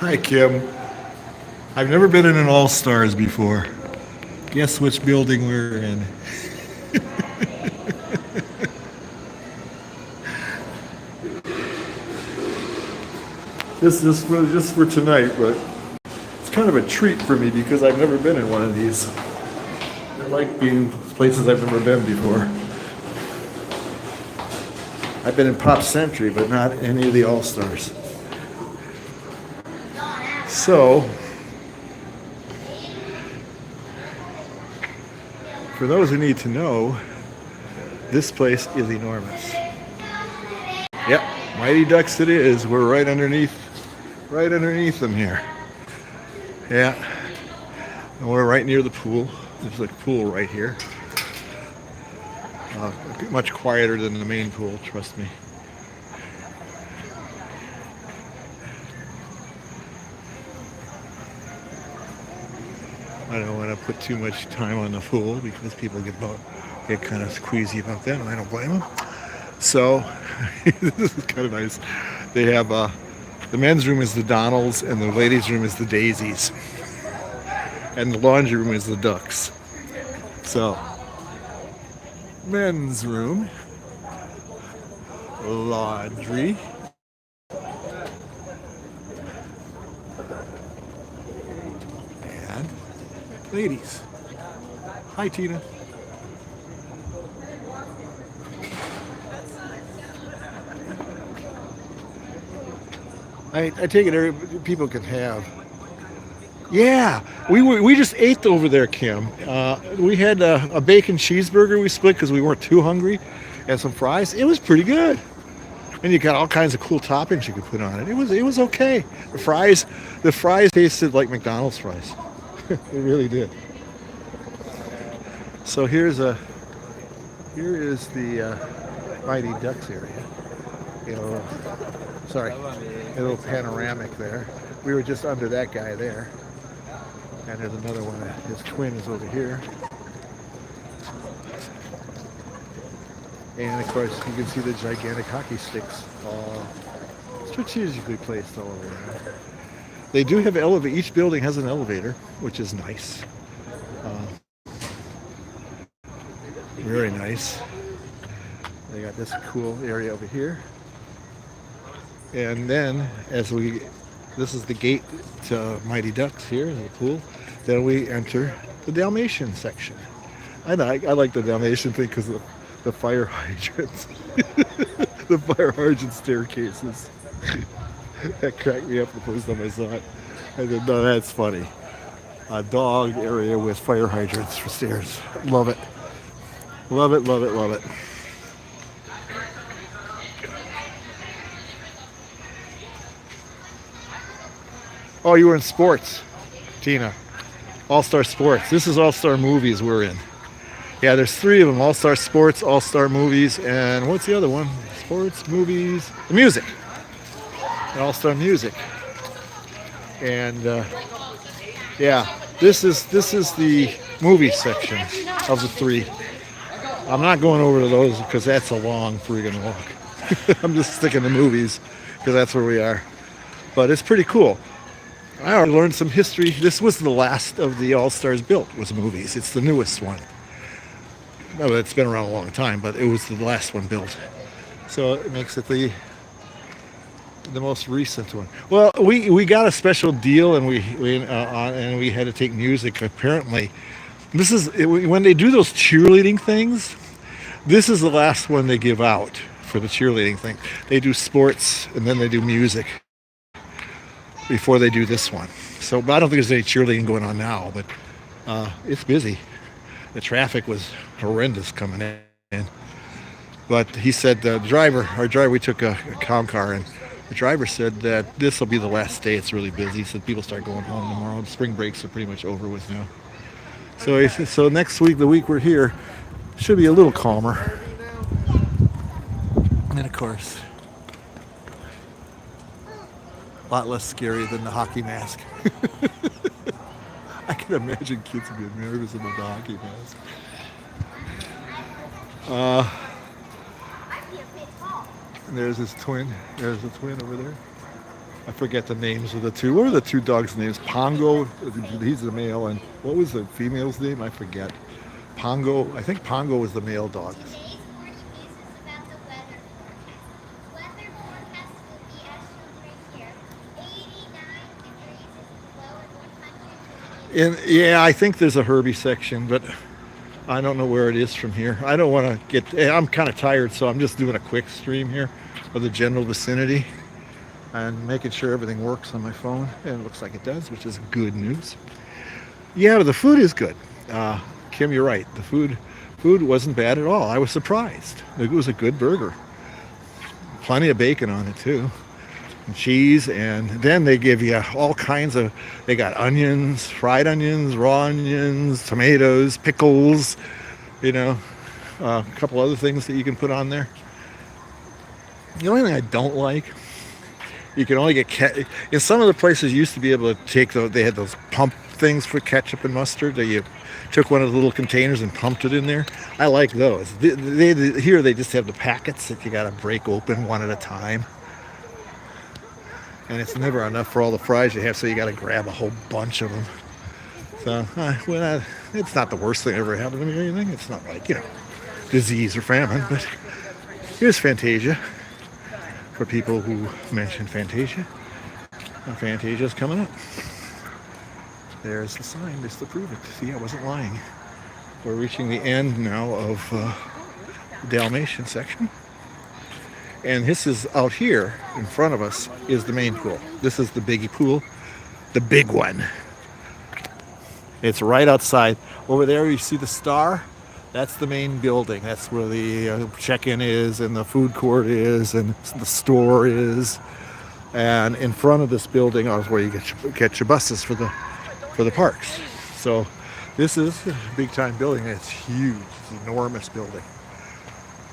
Hi, Kim. I've never been in an All Stars before. Guess which building we're in? This is just for tonight, but it's kind of a treat for me because I've never been in one of these. I like being places I've never been before. I've been in Pop Century, but not any of the All Stars. So, for those who need to know, this place is enormous. Yep, Mighty Ducks it is. We're right underneath them here. Yeah, and we're right near the pool. There's a pool right here. Much quieter than the main pool, trust me. I don't want to put too much time on the pool because people get kind of queasy about that, and I don't blame them. So this is kind of nice. They have the men's room is the Donalds, and the ladies' room is the Daisies, and the laundry room is the Ducks. So men's room, laundry, and ladies. Hi, Tina. I take it people can have. Yeah, we just ate over there, Kim. We had a bacon cheeseburger we split because we weren't too hungry, and some fries. It was pretty good, and you got all kinds of cool toppings you could put on it. It was okay. The fries tasted like McDonald's fries. It really did. So here is the Mighty Ducks area. You know, sorry, a little panoramic there. We were just under that guy there. And there's another one. His twin is over here. And of course, you can see the gigantic hockey sticks strategically placed all over there. They do have each building has an elevator, which is nice. Very nice. They got this cool area over here. And then, this is the gate to Mighty Ducks here in the pool. Then we enter the Dalmatian section. I like the Dalmatian thing because of the fire hydrants. The fire hydrant staircases. That cracked me up the first time I saw it. I said, no, that's funny. A dog area with fire hydrants for stairs. Love it. Love it, love it, love it. Oh, you were in sports, Tina. All-Star Sports. This is All-Star Movies we're in. Yeah, there's three of them. All-Star Sports, All-Star Movies, and what's the other one? Sports, movies, the music. And All-Star Music. And yeah, this is the movie section of the three. I'm not going over to those because that's a long friggin' walk. I'm just sticking to movies because that's where we are. But it's pretty cool. I already learned some history. This was the last of the All-Stars built, was movies. It's the newest one. No, it's been around a long time, but it was the last one built. So it makes it the most recent one. Well, we got a special deal, and we had to take music. Apparently, this is when they do those cheerleading things. This is the last one they give out for the cheerleading thing. They do sports, and then they do music before they do this one. So, but I don't think there's any cheerleading going on now, but it's busy. The traffic was horrendous coming in. But he said our driver, we took a Comcar car, and the driver said that this will be the last day. It's really busy. He said people start going home tomorrow. The spring breaks are pretty much over with now. So next week, the week we're here, should be a little calmer. And of course, a lot less scary than the hockey mask. I can imagine kids being nervous about the hockey mask. And there's his twin. There's the twin over there. I forget the names of the two. What are the two dogs' names? Pongo, he's the male, and what was the female's name? I forget. Pongo, I think Pongo was the male dog. Today's morning news is about the weather forecast. Weather forecast will be as shown right here. 89 degrees is the low and 100 to Yeah, I think there's a Herbie section, but I don't know where it is from here. I don't want to I'm kind of tired, so I'm just doing a quick stream here of the general vicinity and making sure everything works on my phone. And it looks like it does, which is good news. Yeah, but the food is good. Kim, you're right. The food wasn't bad at all. I was surprised. It was a good burger. Plenty of bacon on it too. And cheese, and then they give you all kinds of, they got onions, fried onions, raw onions, tomatoes, pickles, a couple other things that you can put on there. The only thing I don't like, you can only get in some of the places you used to be able to take they had those pump things for ketchup and mustard that you took one of the little containers and pumped it in there. I like those. Here they just have the packets that you got to break open one at a time. And it's never enough for all the fries you have, so you got to grab a whole bunch of them. So, it's not the worst thing that ever happened to me or anything. It's not like, disease or famine, but here's Fantasia. For people who mention Fantasia. Fantasia's coming up. There's the sign, just to prove it. See, I wasn't lying. We're reaching the end now of the Dalmatian section. And this is out here in front of us is the main pool. This is the biggie pool, the big one. It's right outside. Over there you see the star. That's the main building. That's where the check-in is and the food court is and the store is. And in front of this building is where you get your buses for the parks. So this is a big-time building. It's huge. It's an enormous building.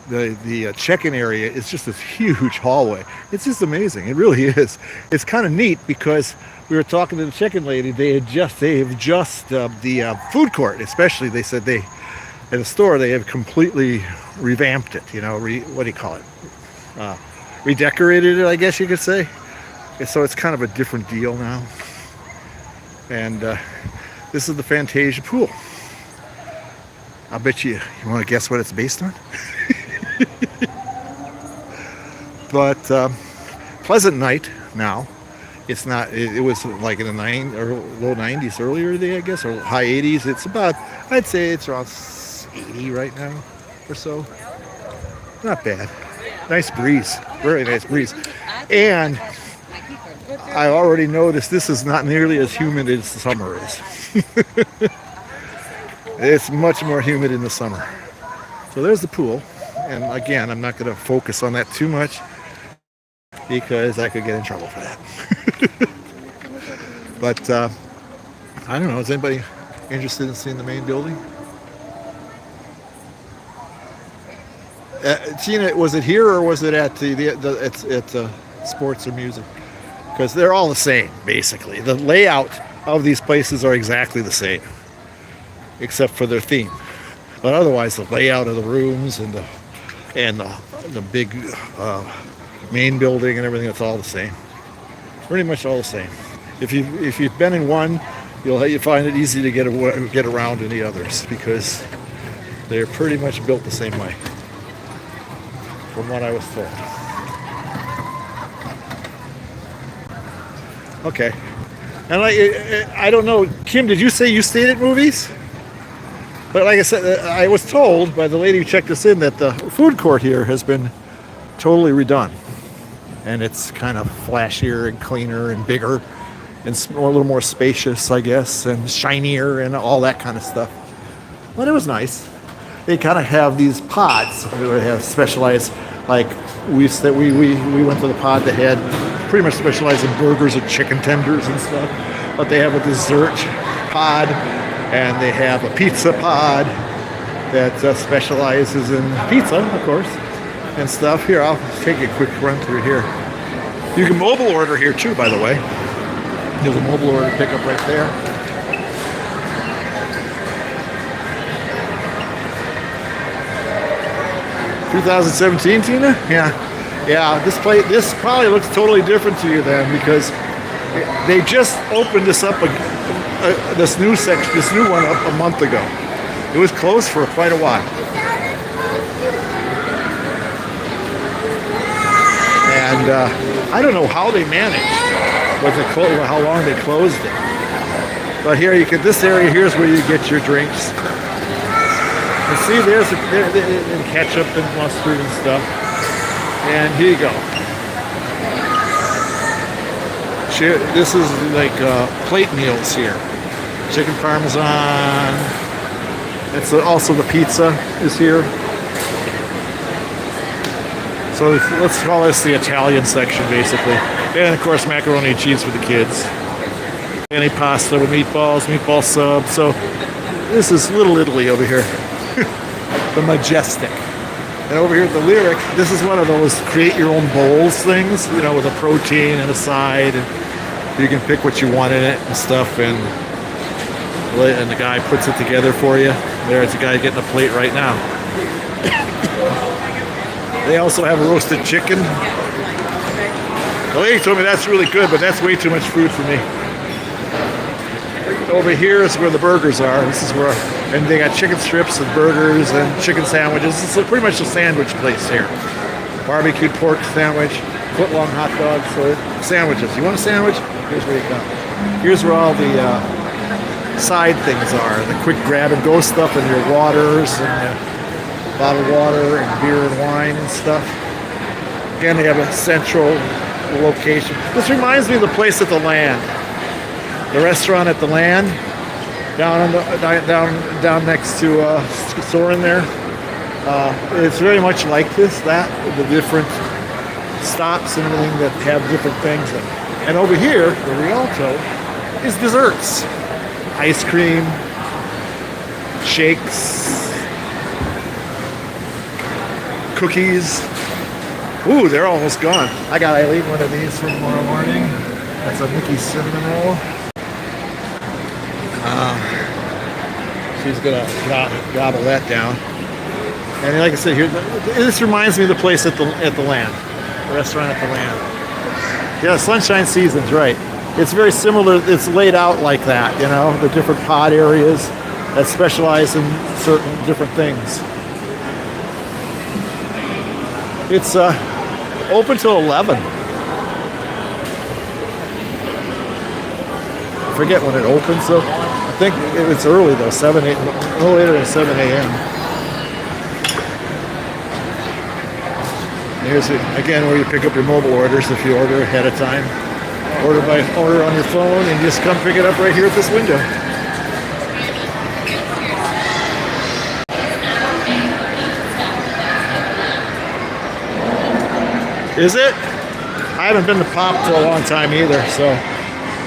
The check-in area is just this huge hallway. It's just amazing. It really is. It's kind of neat because we were talking to the check-in lady. The food court, especially, they said at the store they have completely revamped it. What do you call it? Redecorated it, I guess you could say. So it's kind of a different deal now. And this is the Fantasia pool. I'll bet you want to guess what it's based on? But pleasant night now. It's not. It was like in the low 90s earlier today, I guess, or high 80s. It's about. I'd say it's around 80 right now, or so. Not bad. Nice breeze. Very nice breeze. And I already noticed this is not nearly as humid as the summer is. It's much more humid in the summer. So there's the pool. And again, I'm not going to focus on that too much because I could get in trouble for that. But I don't know. Is anybody interested in seeing the main building? Tina, was it here or was it at the sports or music? Because they're all the same, basically. The layout of these places are exactly the same, except for their theme. But otherwise, the layout of the rooms and the big main building and everything, it's all the same. Pretty much all the same. If you've been in one, you'll find it easy to get around in the others because they're pretty much built the same way, from what I was told. Okay. And I don't know, Kim, did you say you stayed at movies? But like I said, I was told by the lady who checked us in that the food court here has been totally redone. And it's kind of flashier and cleaner and bigger and a little more spacious, I guess, and shinier and all that kind of stuff. But it was nice. They kind of have these pods. They have specialized, like we went to the pod that had pretty much specialized in burgers and chicken tenders and stuff. But they have a dessert pod. And they have a pizza pod that specializes in pizza, of course, and stuff. Here, I'll take a quick run through here. You can mobile order here too, by the way. There's a mobile order pickup right there. $2017, Tina? Yeah. Yeah, this probably looks totally different to you then because they just opened this up, this new section, this new one up a month ago. It was closed for quite a while. And I don't know how they managed, how long they closed it. But here you could, this area here is where you get your drinks. And see, there's ketchup and mustard and stuff. And here you go. This is like plate meals here. Chicken parmesan. It's also the pizza is here. So let's call this the Italian section, basically. And of course, macaroni and cheese for the kids. Any pasta with meatballs, meatball sub. So this is Little Italy over here. The Majestic. And over here at the Lyric, this is one of those create your own bowls things, you know, with a protein and a side. And you can pick what you want in it and stuff. And the guy puts it together for you. There's a guy getting a plate right now. They also have roasted chicken. The lady told me that's really good, but that's way too much food for me. Over here is where the burgers are. This is where, and they got chicken strips and burgers and chicken sandwiches. It's pretty much a sandwich place here. Barbecued pork sandwich, foot-long hot dogs, so sandwiches. You want a sandwich? Here's where you come. Here's where all the side things are. The quick grab-and-go stuff and your waters and bottled water and beer and wine and stuff. Again, they have a central location. This reminds me of the place at the Land. The restaurant at the Land, down next to Soren there. It's very much like this, the different stops and everything that have different things. And over here, the Rialto, is desserts. Ice cream, shakes, cookies. Ooh, they're almost gone. I got Eileen one of these for tomorrow morning. That's a Mickey cinnamon roll. She's gonna gobble that down. And like I said, here, this reminds me of the place at the Land, the restaurant at the Land. Yeah, Sunshine Seasons, right? It's very similar. It's laid out like that, you know, the different pod areas that specialize in certain different things. It's open till 11. I forget when it opens, so I think it's early though, 7, 8, no later than 7 a.m. Here's it again where you pick up your mobile orders if you order ahead of time. Order on your phone and just come pick it up right here at this window. Is it? I haven't been to Pop for a long time either, so.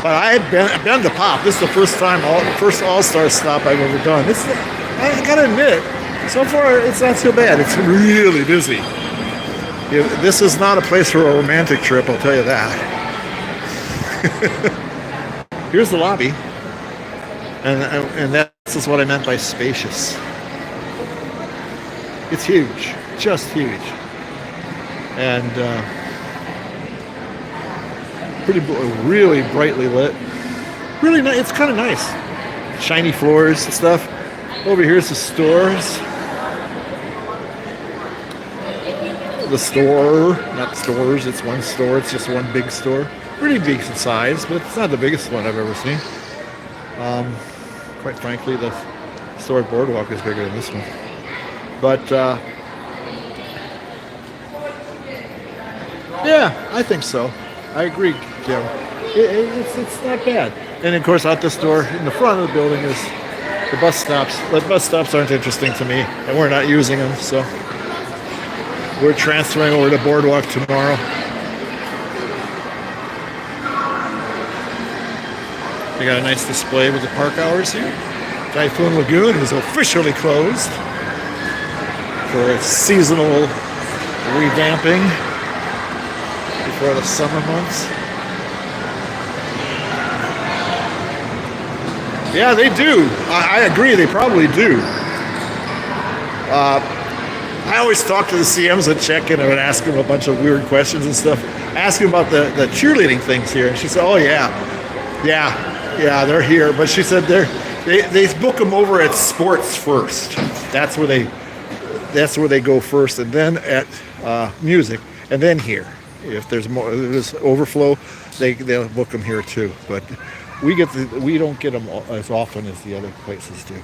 But I've been to Pop. This is the first All-Star stop I've ever done. I gotta admit, so far it's not so bad. It's really busy. This is not a place for a romantic trip, I'll tell you that. Here's the lobby, and that's just what I meant by spacious. It's huge, just huge. And really brightly lit. Really nice. It's kind of nice. Shiny floors and stuff. Over here's the stores. The store, not stores. It's one store. It's just one big store. Pretty decent size, but it's not the biggest one I've ever seen. Quite frankly, the store at Boardwalk is bigger than this one. But yeah, I think so. I agree, Kim. It's not bad. And of course, out this door in the front of the building is the bus stops. The bus stops aren't interesting to me, and we're not using them, so we're transferring over to Boardwalk tomorrow. They got a nice display with the park hours here. Typhoon Lagoon is officially closed for its seasonal revamping before the summer months. Yeah, they do. I agree, they probably do. I always talk to the CMs and check in and ask them a bunch of weird questions and stuff. Ask them about the cheerleading things here. And she said, oh, yeah, they're here. But she said they book them over at sports first. That's where they go first, and then at music, and then here. If there's more, there's overflow, they'll book them here too. But we don't get them as often as the other places do.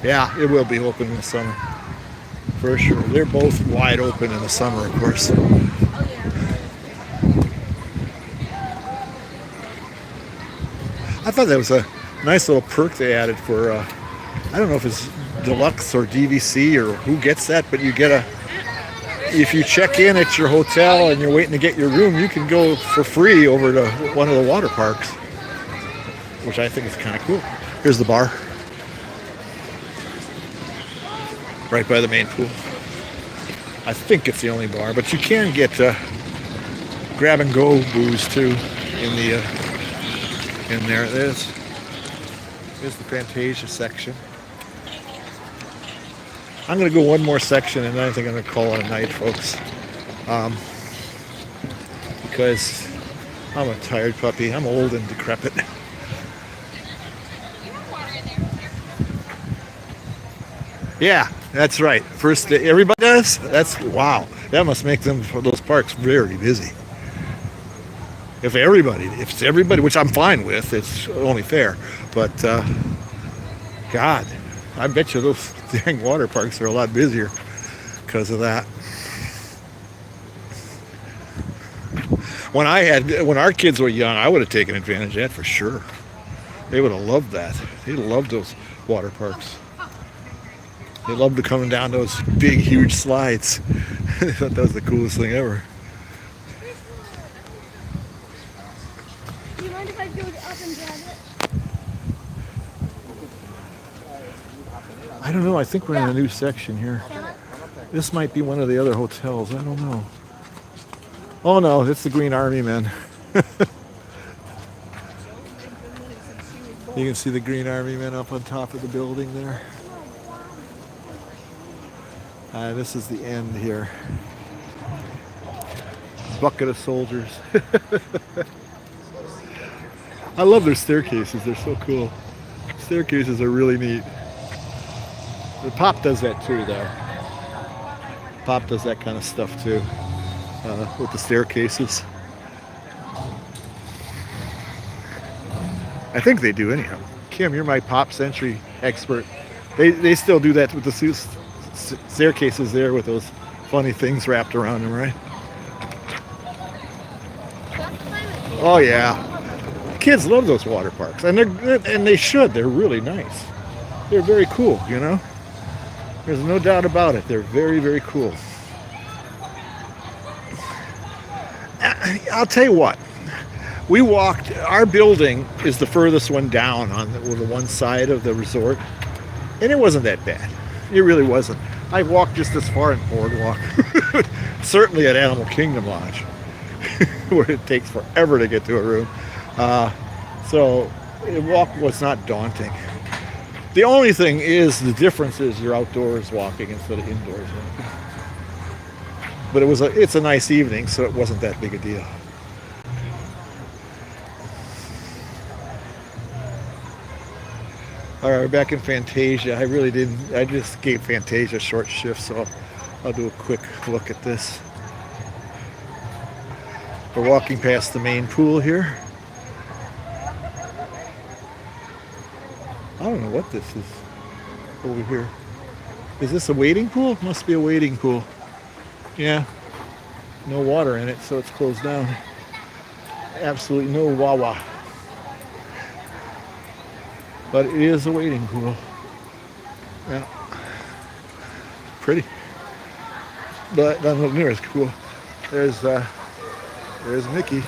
Yeah, it will be open in the summer for sure. They're both wide open in the summer, of course. I thought that was a nice little perk they added for, I don't know if it's deluxe or DVC or who gets that, but you get if you check in at your hotel and you're waiting to get your room, you can go for free over to one of the water parks, which I think is kind of cool. Here's the bar. Right by the main pool. I think it's the only bar, but you can get grab and go booze too in there. There's the Fantasia section. I'm going to go one more section and then I think I'm going to call it a night, folks. Because I'm a tired puppy. I'm old and decrepit. Yeah, that's right. First, everybody does? Wow. That must make those parks very busy. If it's everybody, which I'm fine with, it's only fair. But, God, I bet you those dang water parks are a lot busier because of that. When our kids were young, I would have taken advantage of that for sure. They would have loved that. They loved those water parks. They loved the coming down those big, huge slides. I thought that was the coolest thing ever. Do you mind if I go up and grab it? I don't know. I think we're in a new section here. This might be one of the other hotels. I don't know. Oh no, it's the Green Army men. You can see the Green Army men up on top of the building there. This is the end here. Bucket of soldiers. I love their staircases. They're so cool. Staircases are really neat. The Pop does that too, though. Pop does that kind of stuff too, with the staircases. I think they do anyhow. Kim, you're my Pop Century expert. They still do that with the staircases there with those funny things wrapped around them, right? Oh yeah, kids love those water parks, and they should. They're really nice. They're very cool, you know. There's no doubt about it. They're very, very cool. I'll tell you what. We walked. Our building is the furthest one down on the one side of the resort, and it wasn't that bad. It really wasn't. I walked just as far in Boardwalk. Certainly at Animal Kingdom Lodge, where it takes forever to get to a room. So the walk was not daunting. The only thing is the difference is you're outdoors walking instead of indoors walking. But it's a nice evening, so it wasn't that big a deal. All right, we're back in Fantasia. I just gave Fantasia a short shift, so I'll do a quick look at this. We're walking past the main pool here. I don't know what this is over here. Is this a wading pool? Must be a wading pool. Yeah, no water in it, so it's closed down. Absolutely no wawa. But it is a wading pool. Yeah. Pretty. But doesn't look near as cool. There's Mickey.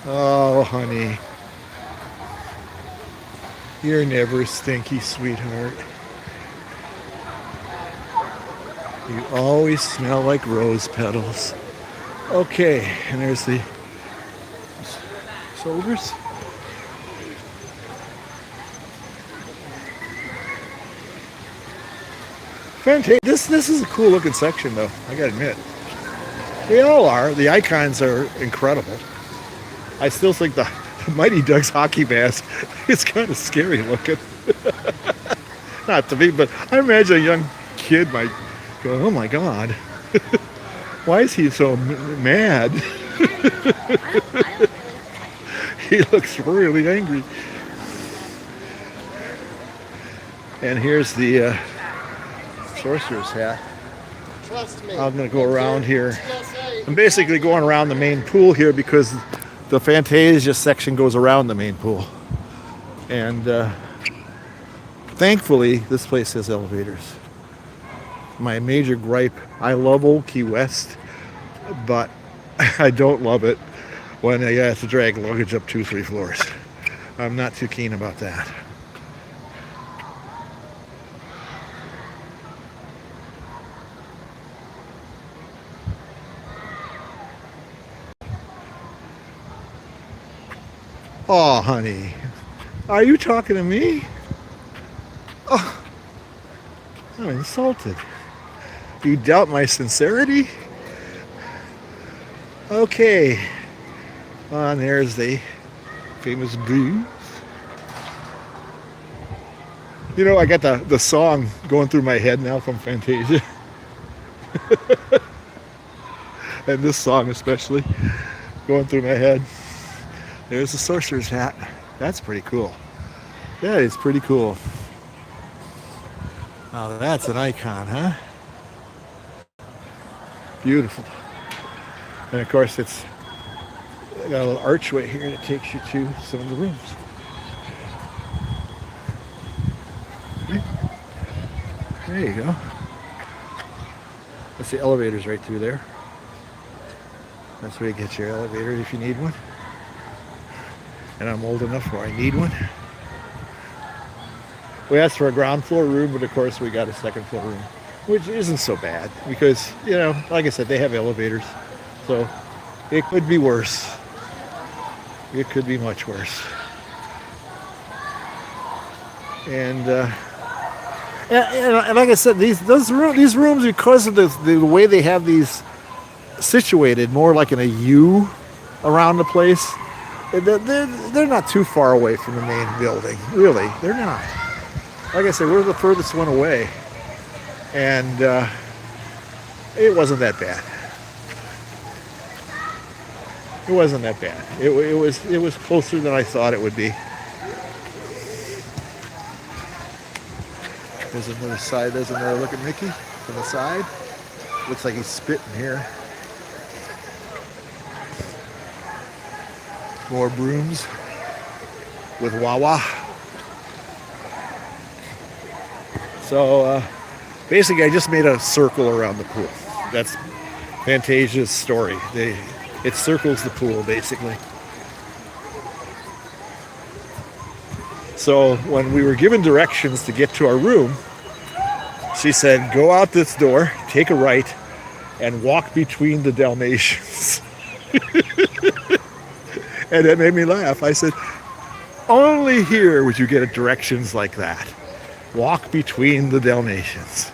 Oh, honey. You're never stinky, sweetheart. You always smell like rose petals. Okay, and there's the shoulders. Fantastic. This is a cool looking section though, I gotta admit. They all are. The icons are incredible. I still think the Mighty Ducks hockey mask is kind of scary looking. Not to me, but I imagine a young kid might go, oh my God, why is he so mad? He looks really angry. And here's the sorcerer's hat. Trust me. I'm going to go around here. I'm basically going around the main pool here because the Fantasia section goes around the main pool. And thankfully, this place has elevators. My major gripe, I love Old Key West, but I don't love it when I have to drag luggage up 2-3 floors. I'm not too keen about that. Oh, honey, are you talking to me? Oh, I'm insulted. You doubt my sincerity? Okay. And there's the famous blues. You know, I got the song going through my head now from Fantasia. And this song especially going through my head. There's the sorcerer's hat. That's pretty cool. That is pretty cool. Now that's an icon, huh? Beautiful. And of course it's got a little archway here that takes you to some of the rooms. There you go. That's the elevators right through there. That's where you get your elevator if you need one. And I'm old enough where I need one. We asked for a ground floor room, but of course we got a second floor room, which isn't so bad because, you know, like I said, they have elevators. So it could be worse. It could be much worse. And like I said, these rooms, because of the way they have these situated more like in a U around the place, they're not too far away from the main building. Really, they're not. Like I said, we're the furthest one away, and it wasn't that bad. It wasn't that bad. It was closer than I thought it would be. There's another side. There's another look at Mickey from the side. Looks like he's spitting here. More brooms with Wawa. So basically I just made a circle around the pool. That's Fantasia's story. It circles the pool basically. So when we were given directions to get to our room, she said, go out this door, take a right, and walk between the Dalmatians. And it made me laugh. I said, only here would you get directions like that. Walk between the Dalmatians.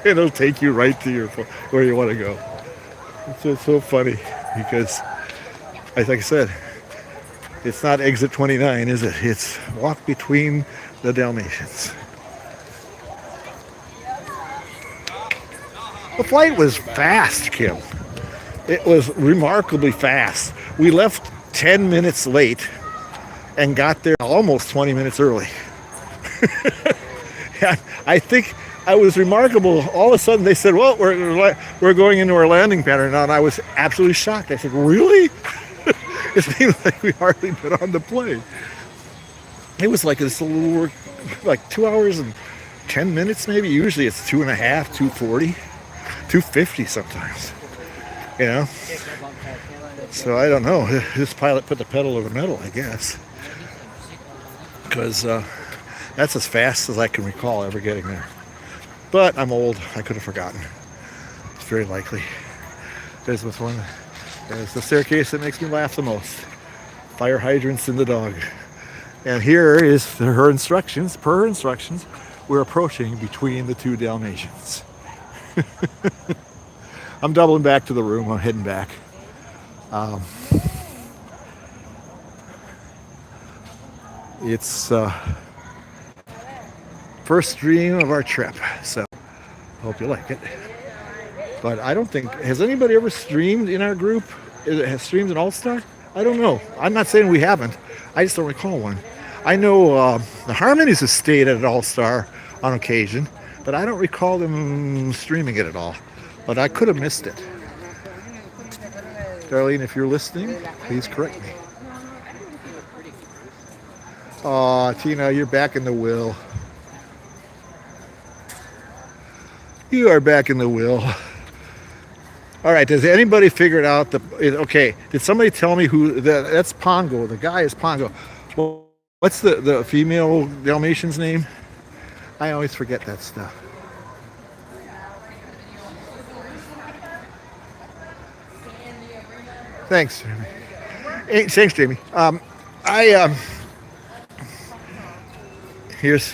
It'll take you right to where you want to go. It's so funny because, like I said, it's not exit 29, is it? It's walk between the Dalmatians. The flight was fast, Kim. It was remarkably fast. We left 10 minutes late and got there almost 20 minutes early. I think I was remarkable. All of a sudden they said, well, we're going into our landing pattern now. And I was absolutely shocked. I said, really? It seems like we hardly been on the plane. It was like this little work, like 2 hours and 10 minutes maybe. Usually it's 2.5, 2:40, 2:50 sometimes. You know? So I don't know. This pilot put the pedal to the metal, I guess. because that's as fast as I can recall ever getting there. But I'm old. I could have forgotten. It's very likely. There's this one. There's the staircase that makes me laugh the most. Fire hydrants and the dog. And here is her instructions. Per her instructions, we're approaching between the two Dalmatians. I'm doubling back to the room. I'm heading back. It's first stream of our trip, so hope you like it. But I don't think, has anybody ever streamed in our group? Has streamed an All-Star? I don't know. I'm not saying we haven't. I just don't recall one. I know the Harmonies have stayed at an All-Star on occasion, but I don't recall them streaming it at all. But I could have missed it. Darlene, if you're listening, please correct me. Aw, Tina, you're back in the will. You are back in the will. All right, does anybody figure it out? Okay, did somebody tell me who, that's Pongo. The guy is Pongo. Well, what's the female Dalmatian's name? I always forget that stuff. Thanks, Jamie. Hey, thanks, Jamie. Here's,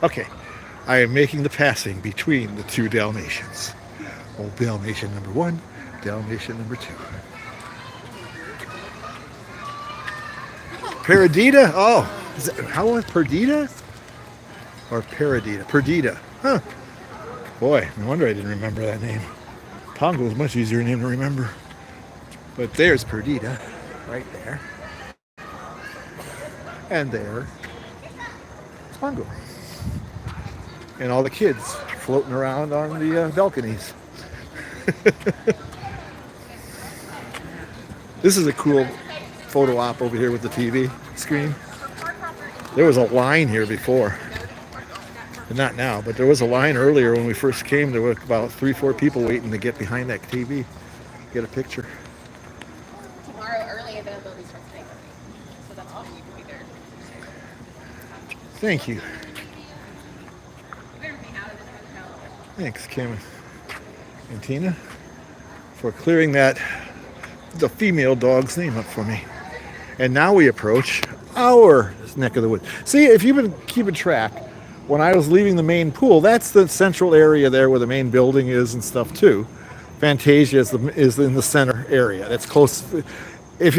okay. I am making the passing between the two Dalmatians. Old Dalmatian number 1, Dalmatian number 2. Perdita? Oh, how was Perdita? Or Perdita? Perdita. Huh. Boy, no wonder I didn't remember that name. Pongo is a much easier name to remember. But there's Perdita, right there. And there's Pongo. And all the kids floating around on the balconies. This is a cool photo op over here with the TV screen. There was a line here before. Not now, but there was a line earlier when we first came. There were about 3-4 people waiting to get behind that TV, get a picture. Tomorrow early availability starts today, so that's all you can be there. Thank you. Thanks, Kim and Tina, for clearing the female dog's name up for me. And now we approach our neck of the woods. See, if you've been keeping track, when I was leaving the main pool, that's the central area there where the main building is and stuff too. Fantasia is in the center area. That's close. If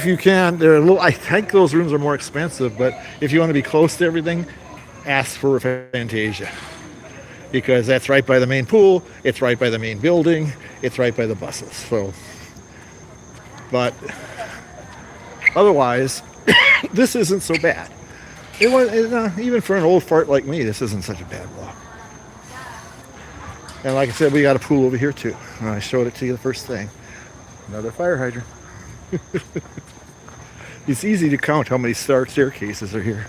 you can, they're a little. I think those rooms are more expensive, but if you want to be close to everything, ask for Fantasia. Because that's right by the main pool, it's right by the main building, it's right by the buses. So, but otherwise, this isn't so bad. Even for an old fart like me, this isn't such a bad walk. And like I said, we got a pool over here too. And I showed it to you the first thing. Another fire hydrant. It's easy to count how many staircases are here.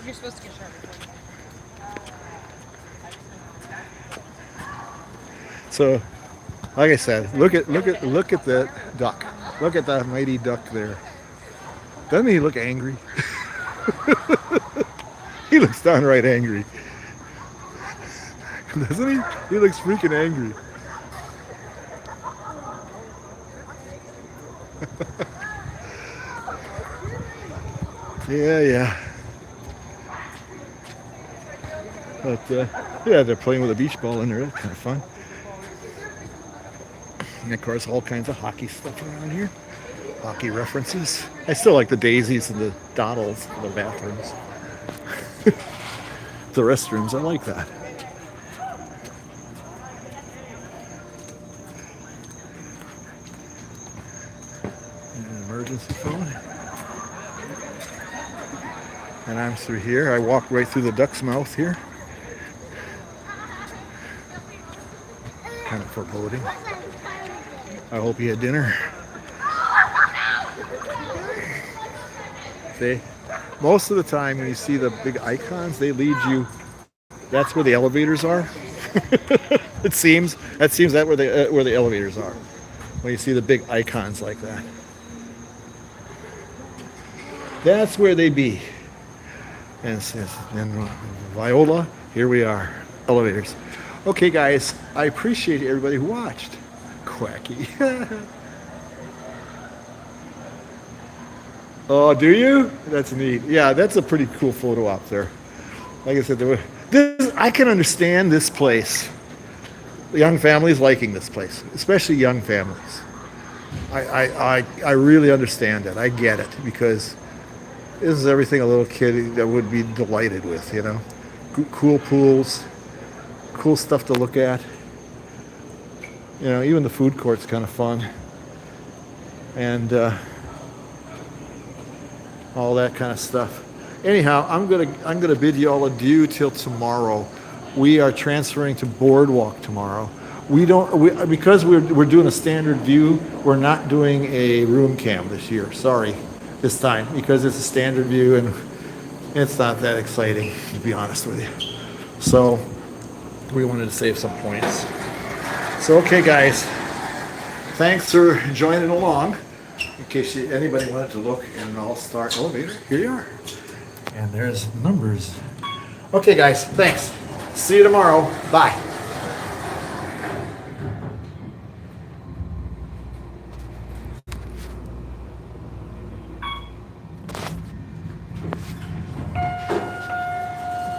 You're supposed to get sharp. So, like I said, look at that duck. Look at that mighty duck there. Doesn't he look angry? He looks downright angry. Doesn't he? He looks freaking angry. Yeah. But yeah, they're playing with a beach ball in there. That's kind of fun. And of course, all kinds of hockey stuff around here. Hockey references. I still like the daisies and the doddles for the bathrooms. The restrooms, I like that. An emergency phone. And I'm through here. I walked right through the duck's mouth here. Kind of foreboding. I hope you had dinner. See, most of the time when you see the big icons, they lead you. That's where the elevators are. It seems. That seems that where the elevators are. when you see the big icons like that. That's where they be. And Viola, here we are, elevators. Okay, guys, I appreciate everybody who watched. Quacky. Oh, do you? That's neat. Yeah, that's a pretty cool photo op there. Like I said, I can understand this place. Young families liking this place, especially young families. I really understand it. I get it because this is everything a little kid that would be delighted with, you know. Cool pools, cool stuff to look at. You know, even the food court's kind of fun. And all that kind of stuff. Anyhow, I'm gonna bid you all adieu till tomorrow. We are transferring to Boardwalk tomorrow. Because we're doing a standard view. We're not doing a room cam this year. Sorry, this time because it's a standard view and it's not that exciting, to be honest with you. So we wanted to save some points. So okay, guys, thanks for joining along. In case anybody wanted to look in an all-star elevator, here you are. And there's numbers. Okay, guys, thanks. See you tomorrow. Bye.